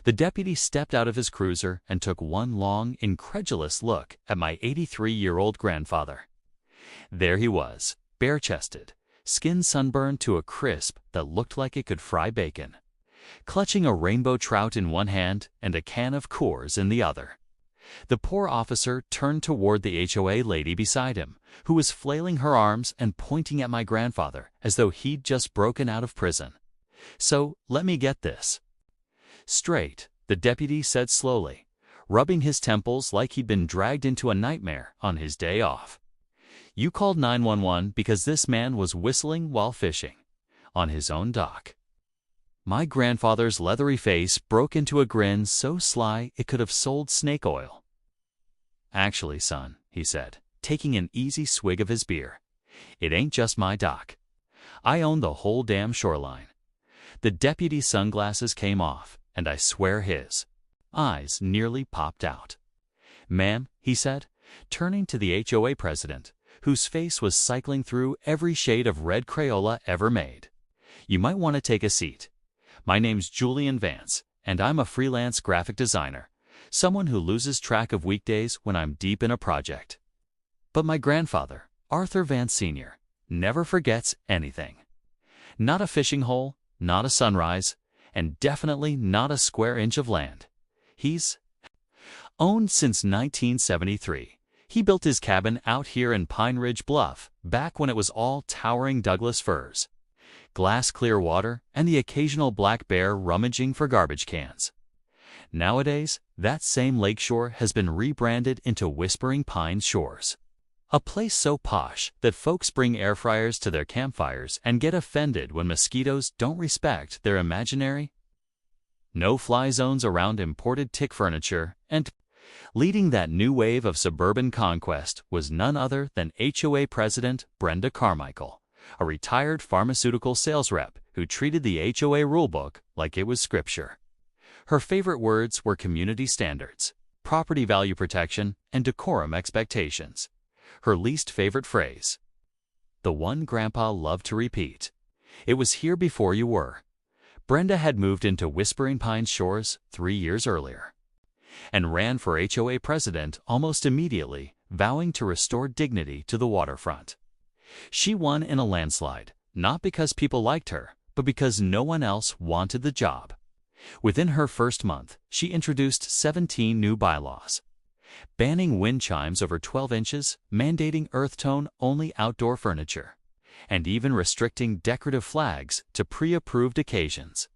The deputy stepped out of his cruiser and took one long, incredulous look at my 83-year-old grandfather. There he was, bare-chested, skin sunburned to a crisp that looked like it could fry bacon, clutching a rainbow trout in one hand and a can of Coors in the other. The poor officer turned toward the HOA lady beside him, who was flailing her arms and pointing at my grandfather as though he'd just broken out of prison. "So, let me get this straight," the deputy said slowly, rubbing his temples like he'd been dragged into a nightmare on his day off. "You called 911 because this man was whistling while fishing on his own dock." My grandfather's leathery face broke into a grin so sly it could have sold snake oil. "Actually, son," he said, taking an easy swig of his beer, "it ain't just my dock. I own the whole damn shoreline." The deputy's sunglasses came off, and I swear his eyes nearly popped out. "Ma'am," he said, turning to the HOA president, whose face was cycling through every shade of red Crayola ever made, "you might want to take a seat. My name's Julian Vance, and I'm a freelance graphic designer, someone who loses track of weekdays when I'm deep in a project. But my grandfather, Arthur Vance Sr., never forgets anything. Not a fishing hole, not a sunrise, and definitely not a square inch of land. He's owned since 1973. He built his cabin out here in Pine Ridge Bluff, back when it was all towering Douglas firs, glass-clear water, and the occasional black bear rummaging for garbage cans. Nowadays, that same lakeshore has been rebranded into Whispering Pines Shores, a place so posh that folks bring air fryers to their campfires and get offended when mosquitoes don't respect their imaginary no-fly zones around imported tick furniture, and leading that new wave of suburban conquest was none other than HOA President Brenda Carmichael, a retired pharmaceutical sales rep who treated the HOA rulebook like it was scripture. Her favorite words were community standards, property value protection, and decorum expectations. Her least favorite phrase, the one Grandpa loved to repeat, "It was here before you were." Brenda had moved into Whispering Pines Shores 3 years earlier and ran for HOA president almost immediately, vowing to restore dignity to the waterfront. She won in a landslide, not because people liked her, but because no one else wanted the job. Within her first month, she introduced 17 new bylaws, banning wind chimes over 12 inches, mandating earth-tone-only outdoor furniture, and even restricting decorative flags to pre-approved occasions.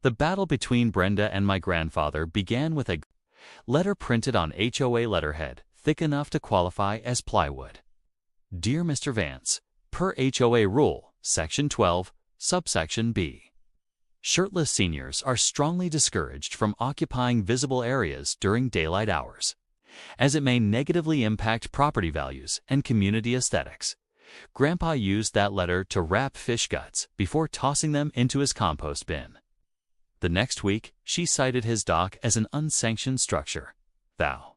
The battle between Brenda and my grandfather began with a letter printed on HOA letterhead thick enough to qualify as plywood. "Dear Mr. Vance, per HOA Rule, Section 12, Subsection B. Shirtless seniors are strongly discouraged from occupying visible areas during daylight hours, as it may negatively impact property values and community aesthetics." Grandpa used that letter to wrap fish guts before tossing them into his compost bin. The next week, she cited his dock as an unsanctioned structure. Thou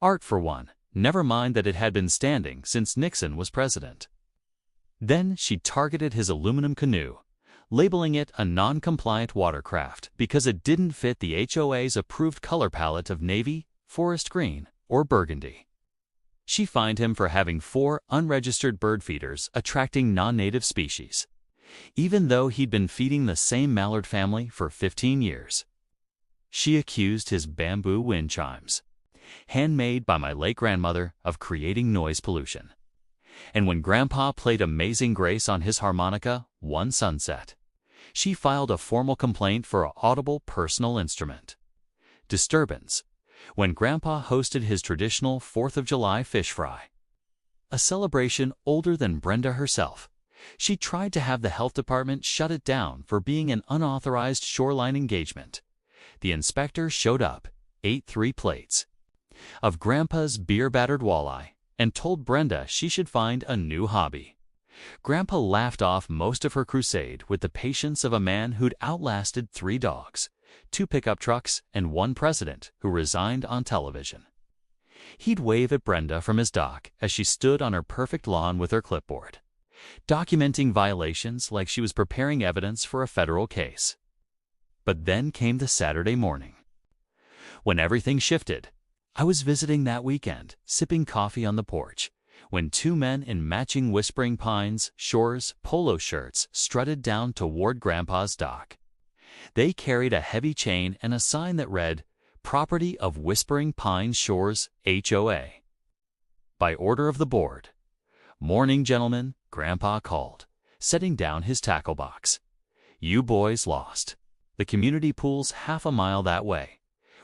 art, for one, never mind that it had been standing since Nixon was president. Then she targeted his aluminum canoe, labeling it a non-compliant watercraft because it didn't fit the HOA's approved color palette of navy, forest green, or burgundy. She fined him for having 4 unregistered bird feeders attracting non-native species, even though he'd been feeding the same mallard family for 15 years. She accused his bamboo wind chimes, handmade by my late grandmother, of creating noise pollution. And when Grandpa played Amazing Grace on his harmonica one sunset, she filed a formal complaint for an audible personal instrument disturbance when Grandpa hosted his traditional 4th of July fish fry, a celebration older than Brenda herself. She tried to have the health department shut it down for being an unauthorized shoreline engagement. The inspector showed up, ate 3 plates of Grandpa's beer-battered walleye, and told Brenda she should find a new hobby. Grandpa laughed off most of her crusade with the patience of a man who'd outlasted 3 dogs, 2 pickup trucks, and 1 president who resigned on television. He'd wave at Brenda from his dock as she stood on her perfect lawn with her clipboard, documenting violations like she was preparing evidence for a federal case. But then came the Saturday morning, when everything shifted. I was visiting that weekend, sipping coffee on the porch, when two men in matching Whispering Pines Shores polo shirts strutted down toward Grandpa's dock. They carried a heavy chain and a sign that read, "Property of Whispering Pines Shores, HOA." By order of the board. "Morning, gentlemen," Grandpa called, setting down his tackle box. "You boys lost. The community pool's half a mile that way.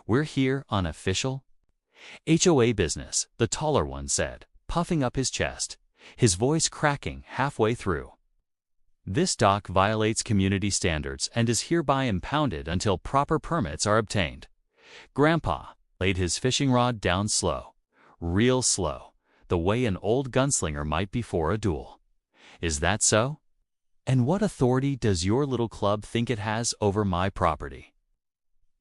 We're here on official HOA business," the taller one said, puffing up his chest, his voice cracking halfway through. "This dock violates community standards and is hereby impounded until proper permits are obtained." Grandpa laid his fishing rod down slow, real slow, the way an old gunslinger might before a duel. "Is that so? And what authority does your little club think it has over my property?"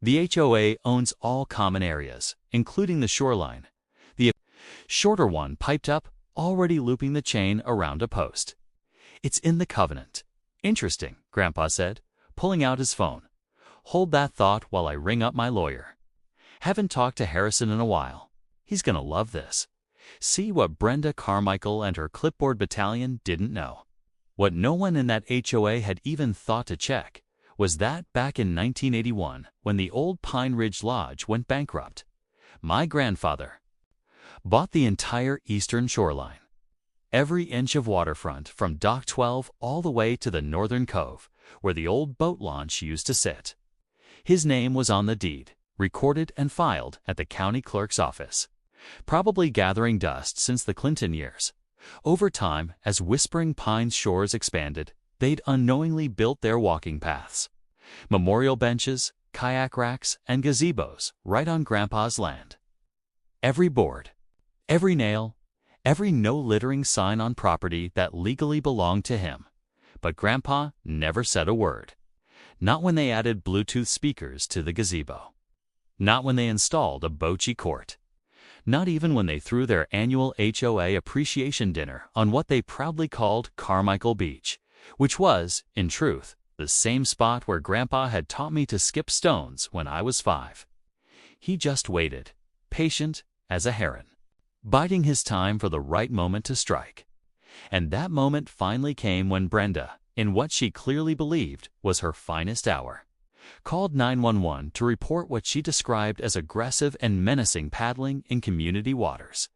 "The HOA owns all common areas, including the shoreline," the shorter one piped up, already looping the chain around a post. "It's in the covenant." "Interesting," Grandpa said, pulling out his phone. "Hold that thought while I ring up my lawyer. Haven't talked to Harrison in a while. He's gonna love this. See what Brenda Carmichael and her clipboard battalion didn't know." What no one in that HOA had even thought to check was that back in 1981, when the old Pine Ridge Lodge went bankrupt, my grandfather bought the entire eastern shoreline. Every inch of waterfront from Dock 12 all the way to the northern cove, where the old boat launch used to sit. His name was on the deed, recorded and filed at the county clerk's office, probably gathering dust since the Clinton years. Over time, as Whispering Pines Shores expanded, they'd unknowingly built their walking paths, memorial benches, kayak racks, and gazebos right on Grandpa's land. Every board, every nail, every no littering sign on property that legally belonged to him. But Grandpa never said a word. Not when they added Bluetooth speakers to the gazebo. Not when they installed a bocce court. Not even when they threw their annual HOA appreciation dinner on what they proudly called Carmichael Beach, which was, in truth, the same spot where Grandpa had taught me to skip stones when I was 5. He just waited, patient as a heron, biding his time for the right moment to strike. And that moment finally came when Brenda, in what she clearly believed was her finest hour, called 911 to report what she described as aggressive and menacing paddling in community waters.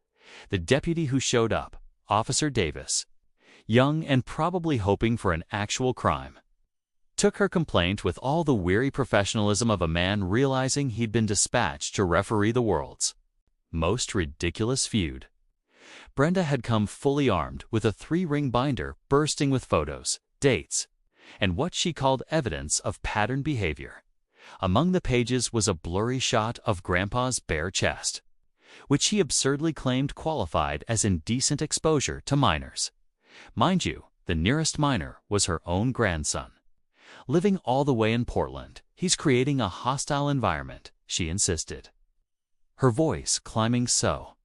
The deputy who showed up, Officer Davis, young and probably hoping for an actual crime, took her complaint with all the weary professionalism of a man realizing he'd been dispatched to referee the world's most ridiculous feud. Brenda had come fully armed with a 3-ring binder bursting with photos, dates, and what she called evidence of patterned behavior. Among the pages was a blurry shot of Grandpa's bare chest, which he absurdly claimed qualified as indecent exposure to minors. Mind you, the nearest minor was her own grandson. Living all the way in Portland, he's creating a hostile environment, she insisted, her voice climbing so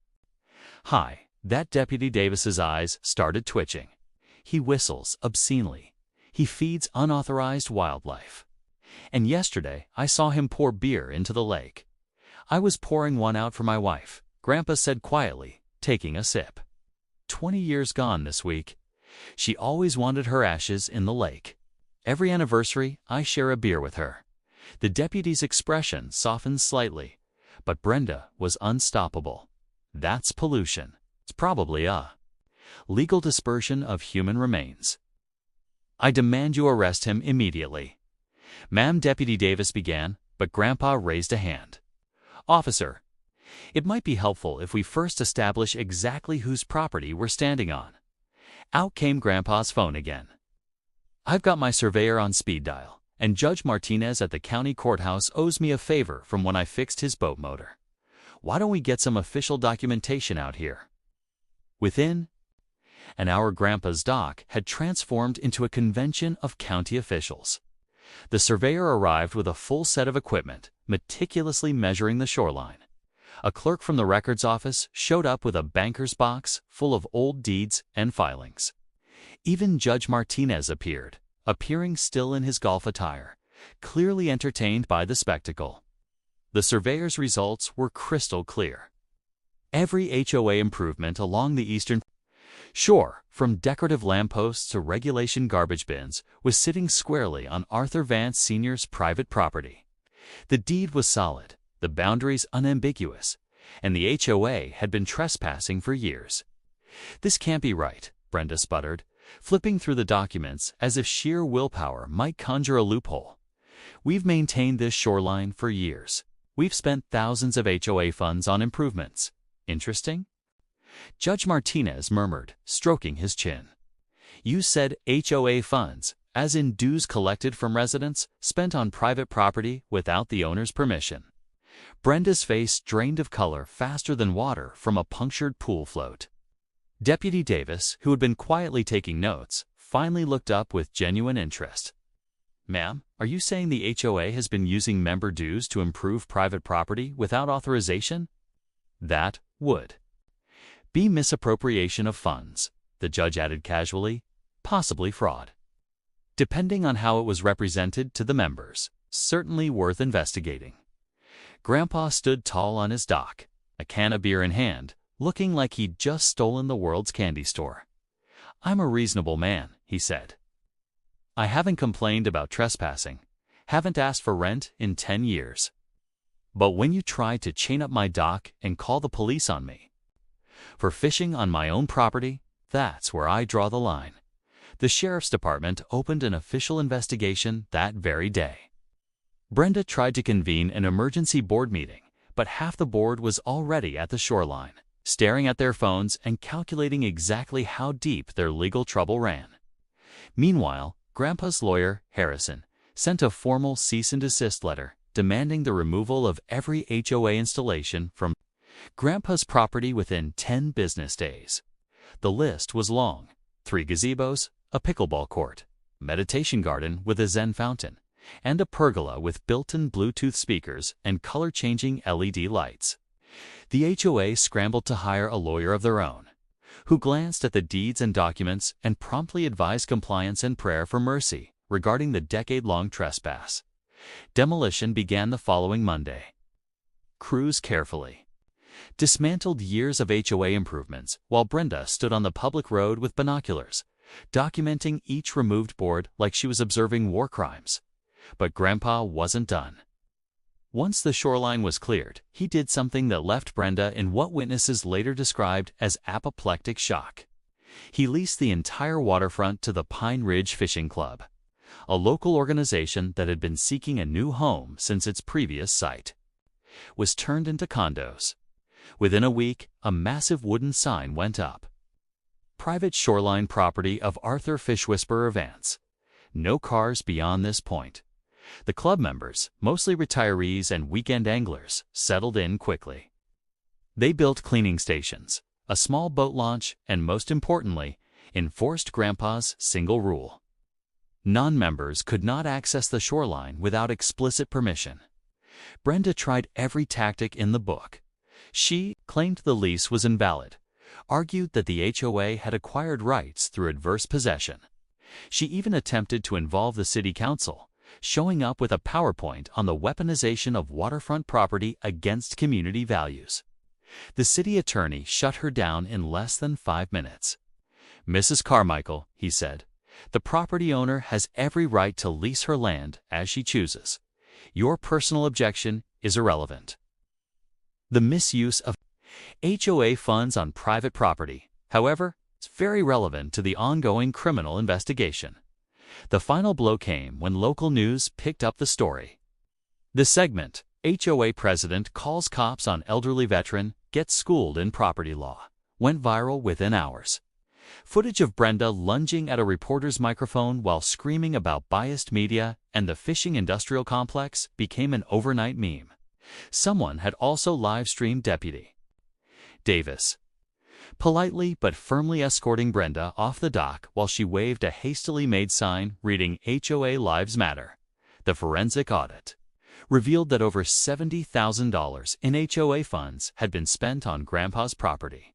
high that Deputy Davis's eyes started twitching. He whistles obscenely. He feeds unauthorized wildlife. And yesterday I saw him pour beer into the lake. "I was pouring one out for my wife," Grandpa said quietly, taking a sip. 20 years gone this week. She always wanted her ashes in the lake. Every anniversary, I share a beer with her. The deputy's expression softened slightly, but Brenda was unstoppable. "That's pollution. It's probably a legal dispersion of human remains. I demand you arrest him immediately." "Ma'am," Deputy Davis began, but Grandpa raised a hand. "Officer, it might be helpful if we first establish exactly whose property we're standing on." Out came Grandpa's phone again. "I've got my surveyor on speed dial, and Judge Martinez at the county courthouse owes me a favor from when I fixed his boat motor. Why don't we get some official documentation out here?" Within an hour, Grandpa's dock had transformed into a convention of county officials. The surveyor arrived with a full set of equipment, meticulously measuring the shoreline. A clerk from the records office showed up with a banker's box full of old deeds and filings. Even Judge Martinez appearing still in his golf attire, clearly entertained by the spectacle. The surveyor's results were crystal clear. Every HOA improvement along the eastern shore, from decorative lampposts to regulation garbage bins, was sitting squarely on Arthur Vance Sr.'s private property. The deed was solid, the boundaries unambiguous, and the HOA had been trespassing for years. "This can't be right," Brenda sputtered, flipping through the documents as if sheer willpower might conjure a loophole. "We've maintained this shoreline for years. We've spent thousands of HOA funds on improvements. Interesting?" Judge Martinez murmured, stroking his chin. "You said HOA funds, as in dues collected from residents, spent on private property without the owner's permission." Brenda's face drained of color faster than water from a punctured pool float. Deputy Davis, who had been quietly taking notes, finally looked up with genuine interest. "Ma'am, are you saying the HOA has been using member dues to improve private property without authorization?" "That would be misappropriation of funds," the judge added casually, "possibly fraud. Depending on how it was represented to the members, certainly worth investigating." Grandpa stood tall on his dock, a can of beer in hand, looking like he'd just stolen the world's candy store. "I'm a reasonable man," he said. "I haven't complained about trespassing, haven't asked for rent in 10 years. But when you tried to chain up my dock and call the police on me for fishing on my own property, that's where I draw the line." The sheriff's department opened an official investigation that very day. Brenda tried to convene an emergency board meeting, but half the board was already at the shoreline, staring at their phones and calculating exactly how deep their legal trouble ran. Meanwhile, Grandpa's lawyer, Harrison, sent a formal cease and desist letter demanding the removal of every HOA installation from Grandpa's property within 10 business days. The list was long: 3 gazebos, a pickleball court, meditation garden with a Zen fountain, and a pergola with built-in Bluetooth speakers and color-changing LED lights. The HOA scrambled to hire a lawyer of their own, who glanced at the deeds and documents and promptly advised compliance and prayer for mercy regarding the decade-long trespass. Demolition began the following Monday. Crews carefully dismantled years of HOA improvements while Brenda stood on the public road with binoculars, documenting each removed board like she was observing war crimes. But Grandpa wasn't done. Once the shoreline was cleared, he did something that left Brenda in what witnesses later described as apoplectic shock. He leased the entire waterfront to the Pine Ridge Fishing Club, a local organization that had been seeking a new home since its previous site was turned into condos. Within a week, a massive wooden sign went up: "Private shoreline property of Arthur Fish Whisperer Vance. No cars beyond this point." The club members, mostly retirees and weekend anglers, settled in quickly. They built cleaning stations, a small boat launch, and most importantly, enforced Grandpa's single rule: non-members could not access the shoreline without explicit permission. Brenda tried every tactic in the book. She claimed the lease was invalid, argued that the HOA had acquired rights through adverse possession. She even attempted to involve the city council, showing up with a PowerPoint on the weaponization of waterfront property against community values. The city attorney shut her down in less than 5 minutes. "Mrs. Carmichael," he said, "the property owner has every right to lease her land as she chooses. Your personal objection is irrelevant." The misuse of HOA funds on private property, however, is very relevant to the ongoing criminal investigation. The final blow came when local news picked up the story. The segment, "HOA President Calls Cops on Elderly Veteran, Gets Schooled in Property Law," went viral within hours. Footage of Brenda lunging at a reporter's microphone while screaming about biased media and the fishing industrial complex became an overnight meme. Someone had also live-streamed Deputy Davis politely but firmly escorting Brenda off the dock while she waved a hastily made sign reading "HOA Lives Matter." The forensic audit revealed that over $70,000 in HOA funds had been spent on Grandpa's property.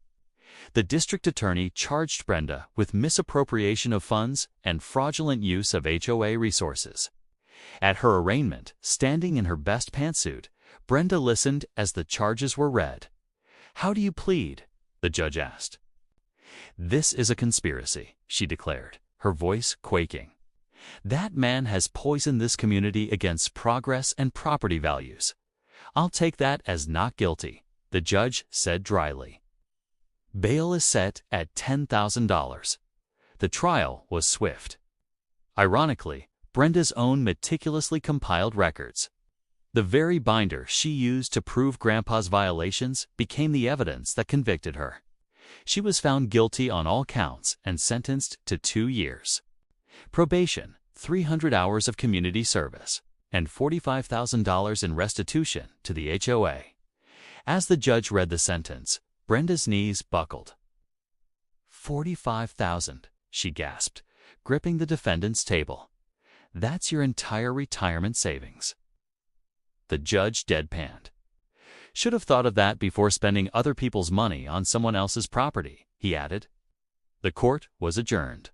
The district attorney charged Brenda with misappropriation of funds and fraudulent use of HOA resources. At her arraignment, standing in her best pantsuit, Brenda listened as the charges were read. "How do you plead?" the judge asked. "This is a conspiracy," she declared, her voice quaking. "That man has poisoned this community against progress and property values. I'll take that as not guilty," the judge said dryly. Bail is set at $10,000. The trial was swift. Ironically, Brenda's own meticulously compiled records, the very binder she used to prove Grandpa's violations, became the evidence that convicted her. She was found guilty on all counts and sentenced to 2 years. Probation, 300 hours of community service, and $45,000 in restitution to the HOA. As the judge read the sentence, Brenda's knees buckled. $45,000, she gasped, gripping the defendant's table. "That's your entire retirement savings." The judge deadpanned. "Should have thought of that before spending other people's money on someone else's property," he added. The court was adjourned.